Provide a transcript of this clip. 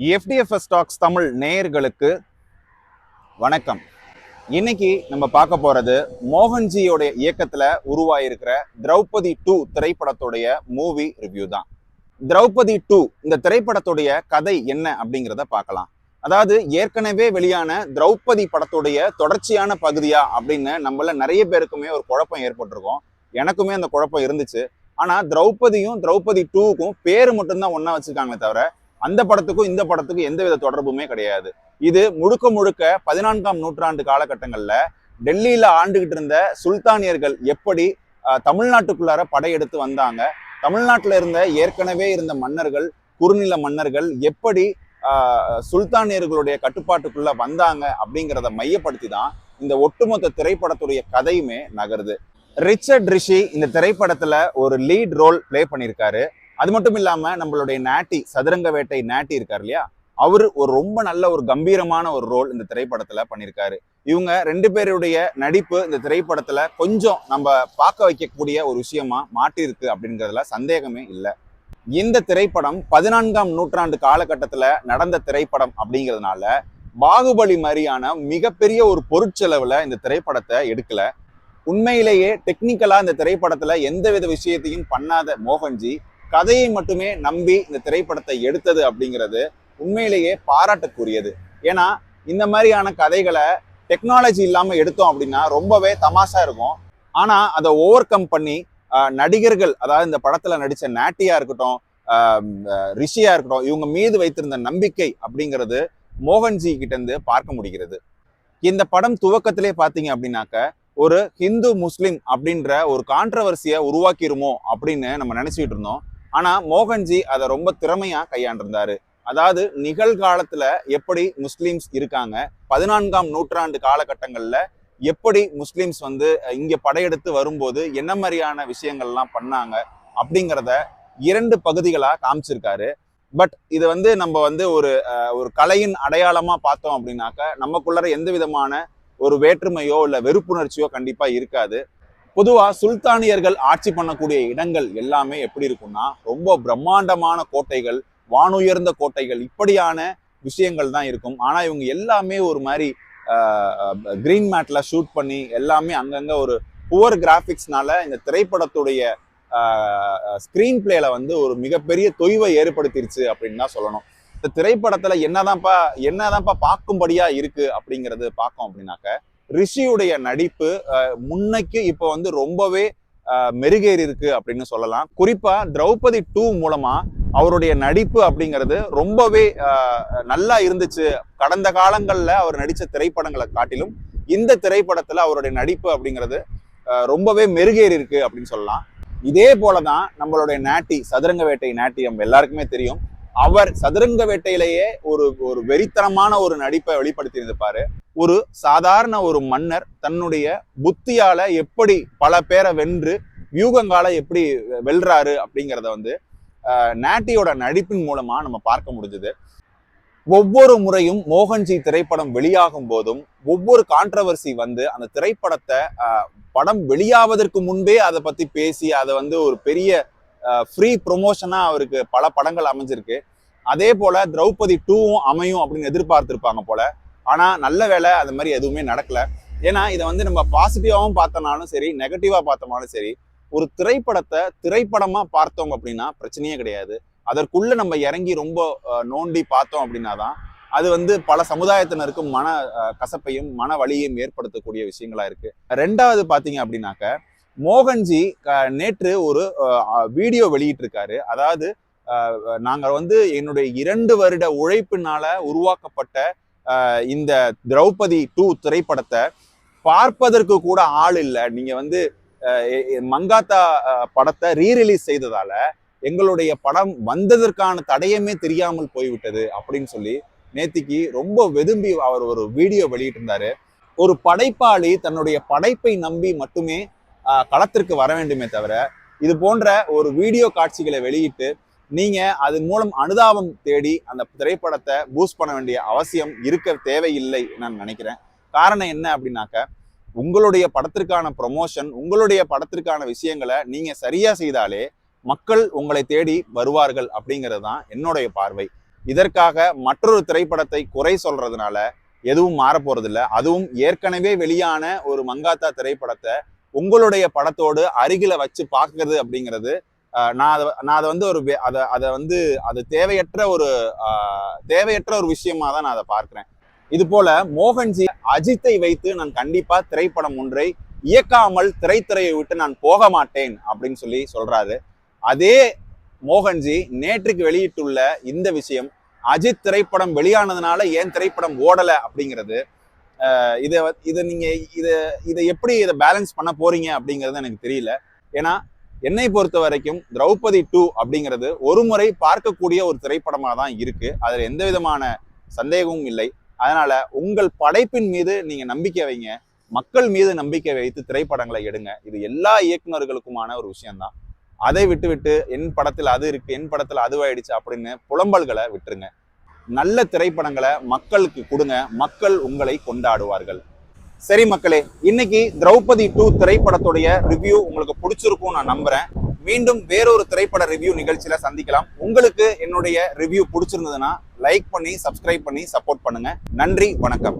FDFS Talks Tamil நேயர்களுக்கு வணக்கம். இன்னைக்கு நம்ம பார்க்க போறது மோகன்ஜியோட இயக்கத்துல உருவாயிருக்கிற திரௌபதி 2 திரைப்படத்துடைய மூவி ரிவ்யூ தான். திரௌபதி 2 இந்த திரைப்படத்துடைய கதை என்ன அப்படிங்கிறத பார்க்கலாம். அதாவது ஏற்கனவே வெளியான திரௌபதி படத்துடைய தொடர்ச்சியான பகுதியா அப்படின்னு நம்மள நிறைய பேருக்குமே ஒரு குழப்பம் ஏற்பட்டிருக்கும். எனக்குமே அந்த குழப்பம் இருந்துச்சு. ஆனா திரௌபதியும் திரௌபதி 2க்கும் பேரு மட்டும்தான் ஒன்னா வச்சிருக்காங்களே தவிர அந்த படத்துக்கும் இந்த படத்துக்கும் எந்தவித தொடர்புமே கிடையாது. இது முழுக்க முழுக்க 14ஆம் நூற்றாண்டு காலகட்டங்கள்ல டெல்லியில ஆண்டுகிட்டு இருந்த சுல்தானியர்கள் எப்படி தமிழ்நாட்டுக்குள்ளார படையெடுத்து வந்தாங்க, தமிழ்நாட்டில் இருந்த ஏற்கனவே இருந்த மன்னர்கள், குறுநில மன்னர்கள் எப்படி சுல்தானியர்களுடைய கட்டுப்பாட்டுக்குள்ள வந்தாங்க அப்படிங்கிறத மையப்படுத்தி தான் இந்த ஒட்டுமொத்த திரைப்படத்துடைய கதையுமே நகருது. ரிச்சர்ட் ரிஷி இந்த திரைப்படத்துல ஒரு லீட் ரோல் பிளே பண்ணியிருக்காரு. அது மட்டும் இல்லாம நம்மளுடைய நாட்டி, சதுரங்க வேட்டை நாட்டி இருக்காரு இல்லையா, அவரு ஒரு ரொம்ப நல்ல ஒரு கம்பீரமான ஒரு ரோல் இந்த திரைப்படத்துல பண்ணியிருக்காரு. இவங்க ரெண்டு பேருடைய நடிப்பு இந்த திரைப்படத்துல கொஞ்சம் நம்ம பார்க்க வைக்கக்கூடிய ஒரு விஷயமா மாட்டிருக்கு அப்படிங்கிறதுல சந்தேகமே இல்லை. இந்த திரைப்படம் 14ஆம் நூற்றாண்டு காலகட்டத்துல நடந்த திரைப்படம் அப்படிங்கிறதுனால பாகுபலி மாதிரியான மிகப்பெரிய ஒரு பொருட்செலவுல இந்த திரைப்படத்தை எடுக்கல. உண்மையிலேயே டெக்னிக்கலா இந்த திரைப்படத்துல எந்தவித விஷயத்தையும் பண்ணாத மோகன்ஜி கதையை மட்டுமே நம்பி இந்த திரைப்படத்தை எடுத்தது அப்படிங்கிறது உண்மையிலேயே பாராட்டக்கூடியது. ஏன்னா இந்த மாதிரியான கதைகளை டெக்னாலஜி இல்லாம எடுத்தோம் அப்படின்னா ரொம்பவே தமாஷா இருக்கும். ஆனா அதை ஓவர் கம் பண்ணி நடிகர்கள், அதாவது இந்த படத்துல நடிச்ச நாட்டியா இருக்கட்டும், ரிஷியா இருக்கட்டும், இவங்க மீது வைத்திருந்த நம்பிக்கை அப்படிங்கிறது மோகன்ஜி கிட்ட இருந்து பார்க்க முடிகிறது. இந்த படம் துவக்கத்திலே பாத்தீங்க அப்படின்னாக்க ஒரு ஹிந்து முஸ்லிம் அப்படின்ற ஒரு கான்ட்ரவர்சியை உருவாக்கிருமோ அப்படின்னு நம்ம நினைச்சிட்டு இருந்தோம். ஆனா மோகன்ஜி அதை ரொம்ப திறமையா கையாண்டிருந்தாரு. அதாவது நிகழ்காலத்துல எப்படி முஸ்லிம்ஸ் இருக்காங்க, 14ஆம் நூற்றாண்டு காலகட்டங்கள்ல எப்படி முஸ்லிம்ஸ் இங்க படையெடுத்து வரும்போது என்ன மாதிரியான விஷயங்கள்லாம் பண்ணாங்க அப்படிங்கிறத 2 பகுதிகளா காமிச்சிருக்காரு. பட் இது நம்ம ஒரு கலையின் அடையாளமா பார்த்தோம் அப்படின்னாக்க நமக்குள்ள எந்த விதமான ஒரு வேற்றுமையோ இல்ல வெறுப்புணர்ச்சியோ கண்டிப்பா இருக்காது. பொதுவா சுல்தானியர்கள் ஆட்சி பண்ணக்கூடிய இடங்கள் எல்லாமே எப்படி இருக்கும்னா ரொம்ப பிரம்மாண்டமான கோட்டைகள், வானுயர்ந்த கோட்டைகள், இப்படியான விஷயங்கள் தான் இருக்கும். ஆனா இவங்க எல்லாமே ஒரு மாதிரி கிரீன் மேட்ல ஷூட் பண்ணி எல்லாமே அங்கங்க ஒரு புவர் கிராபிக்ஸ்னால இந்த திரைப்படத்துடைய ஸ்கிரீன் பிளேல ஒரு மிகப்பெரிய தொய்வை ஏற்படுத்திருச்சு அப்படின்னு தான் சொல்லணும். இந்த திரைப்படத்துல என்னதான்ப்பா பார்க்கும்படியா இருக்கு அப்படிங்கிறது பார்க்கும் அப்படின்னாக்க, ரிஷியுடைய நடிப்பு முன்னைக்கு இப்போ ரொம்பவே மெருகேறி இருக்கு அப்படின்னு சொல்லலாம். குறிப்பா திரௌபதி 2 மூலமா அவருடைய நடிப்பு அப்படிங்கிறது ரொம்பவே நல்லா இருந்துச்சு. கடந்த காலங்கள்ல அவர் நடிச்ச திரைப்படங்களை காட்டிலும் இந்த திரைப்படத்துல அவருடைய நடிப்பு அப்படிங்கிறது ரொம்பவே மெருகேறி இருக்கு அப்படின்னு சொல்லலாம். இதே போலதான் நம்மளுடைய நாட்டி, சதுரங்க வேட்டை நாட்டி நம்ம எல்லாருக்குமே தெரியும். அவர் சதுரங்க வேட்டையிலேயே ஒரு வெறித்தனமான ஒரு நடிப்பை வெளிப்படுத்தி இருந்திருப்பாரு. ஒரு சாதாரண ஒரு மன்னர் தன்னுடைய புத்தியால எப்படி பல பேரை வென்று வியூகங்கால எப்படி வெல்றாரு அப்படிங்கிறத நாட்டியோட நடிப்பின் மூலமா நம்ம பார்க்க முடிஞ்சது. ஒவ்வொரு முறையும் மோகன்ஜி திரைப்படம் வெளியாகும் போதும் ஒவ்வொரு கான்ட்ரவர்சி அந்த திரைப்படத்தை படம் வெளியாவதற்கு முன்பே அதை பத்தி பேசி அதை ஒரு பெரிய ஃப்ரீ ப்ரொமோஷனா அவருக்கு பல படங்கள் அமைஞ்சிருக்கு. அதே போல திரௌபதி 2வும் அமையும் அப்படின்னு எதிர்பார்த்திருப்பாங்க போல. ஆனா நல்ல வேலை அது மாதிரி எதுவுமே நடக்கல. ஏன்னா இதை நம்ம பாசிட்டிவாவும் பார்த்தோம்னாலும் சரி, நெகட்டிவா பார்த்தோம்னாலும் சரி, ஒரு திரைப்படத்தை திரைப்படமா பார்த்தோம் அப்படின்னா பிரச்சனையே கிடையாது. அதற்குள்ள நம்ம இறங்கி ரொம்ப நோண்டி பார்த்தோம் அப்படின்னா தான் அது பல சமுதாயத்தினருக்கு மன கசப்பையும் மன வலியையும் ஏற்படுத்தக்கூடிய விஷயங்களா இருக்கு. ரெண்டாவது பாத்தீங்க அப்படின்னாக்க, மோகன்ஜி நேற்று ஒரு வீடியோ வெளியிட்டு இருக்காரு. அதாவது நாங்க என்னுடைய 2 வருட உழைப்பினால உருவாக்கப்பட்ட இந்த திரௌபதி 2 திரைப்படத்தை பார்ப்பதற்கு கூட ஆள் இல்லை. நீங்க மங்காத்தா படத்தை ரீரிலீஸ் செய்ததால எங்களுடைய படம் வந்ததற்கான தடயமே தெரியாமல் போய்விட்டது அப்படின்னு சொல்லி நேத்திக்கு ரொம்ப வெதும்பி அவர் ஒரு வீடியோ வெளியிட்டு இருந்தாரு. ஒரு படைப்பாளி தன்னுடைய படைப்பை நம்பி மட்டுமே களத்திற்கு வர வேண்டுமே தவிர இது போன்ற ஒரு வீடியோ காட்சிகளை வெளியிட்டு நீங்க அதன் மூலம் அனுதாபம் தேடி அந்த திரைப்படத்தை பூஸ்ட் பண்ண வேண்டிய அவசியம் இருக்க தேவையில்லை நான் நினைக்கிறேன். காரணம் என்ன அப்படின்னாக்க, உங்களுடைய படத்திற்கான ப்ரொமோஷன், உங்களுடைய படத்திற்கான விஷயங்களை நீங்க சரியா செய்தாலே மக்கள் உங்களை தேடி வருவார்கள் அப்படிங்கிறது தான் என்னுடைய பார்வை. இதற்காக மற்றொரு திரைப்படத்தை குறை சொல்றதுனால எதுவும் மாற போறதில்ல. அதுவும் ஏற்கனவே வெளியான ஒரு மங்காத்தா திரைப்படத்தை உங்களுடைய படத்தோடு அருகில வச்சு பார்க்கறது அப்படிங்கிறது நான் அதை வந்து அதை வந்து அது தேவையற்ற ஒரு விஷயமா தான் நான் அதை பார்க்கிறேன். இது போல மோகன்ஜி அஜித்தை வைத்து நான் கண்டிப்பா திரைப்படம் ஒன்றை இயக்காமல் திரைத்துறையை விட்டு நான் போக மாட்டேன் அப்படின்னு சொல்லி சொல்றாரு. அதே மோகன்ஜி நேற்றுக்கு வெளியிட்டுள்ள இந்த விஷயம் அஜித் திரைப்படம் வெளியானதுனால ஏன் திரைப்படம் ஓடல அப்படிங்கிறது, இதை எப்படி இதை பேலன்ஸ் பண்ண போறீங்க அப்படிங்கிறது எனக்கு தெரியல. ஏன்னா என்னை பொறுத்த வரைக்கும் திரௌபதி 2 அப்படிங்கிறது ஒரு முறை பார்க்கக்கூடிய ஒரு திரைப்படமா தான் இருக்கு. அதுல எந்த விதமான சந்தேகமும் இல்லை. அதனால உங்கள் படைப்பின் மீது நீங்க நம்பிக்கை வைங்க, மக்கள் மீது நம்பிக்கை வைத்து திரைப்படங்களை எடுங்க. இது எல்லா இயக்குநர்களுக்குமான ஒரு விஷயம்தான். அதை விட்டு என் படத்தில் அது இருக்கு, என் படத்தில் அதுவாயிடுச்சு அப்படின்னு புலம்பல்களை விட்டுருங்க. நல்ல திரைப்படங்களை மக்களுக்கு கொடுங்க, மக்கள் உங்களை கொண்டாடுவார்கள். சரி மக்களே, இன்னைக்கு திரௌபதி 2 திரைப்படத்துடைய ரிவ்யூ உங்களுக்கு பிடிச்சிருக்கும் நான் நம்புறேன். மீண்டும் வேறொரு திரைப்பட ரிவ்யூ நிகழ்ச்சியில சந்திக்கலாம். உங்களுக்கு என்னுடைய ரிவ்யூ பிடிச்சிருந்ததுன்னா லைக் பண்ணி சப்ஸ்கிரைப் பண்ணி சப்போர்ட் பண்ணுங்க. நன்றி, வணக்கம்.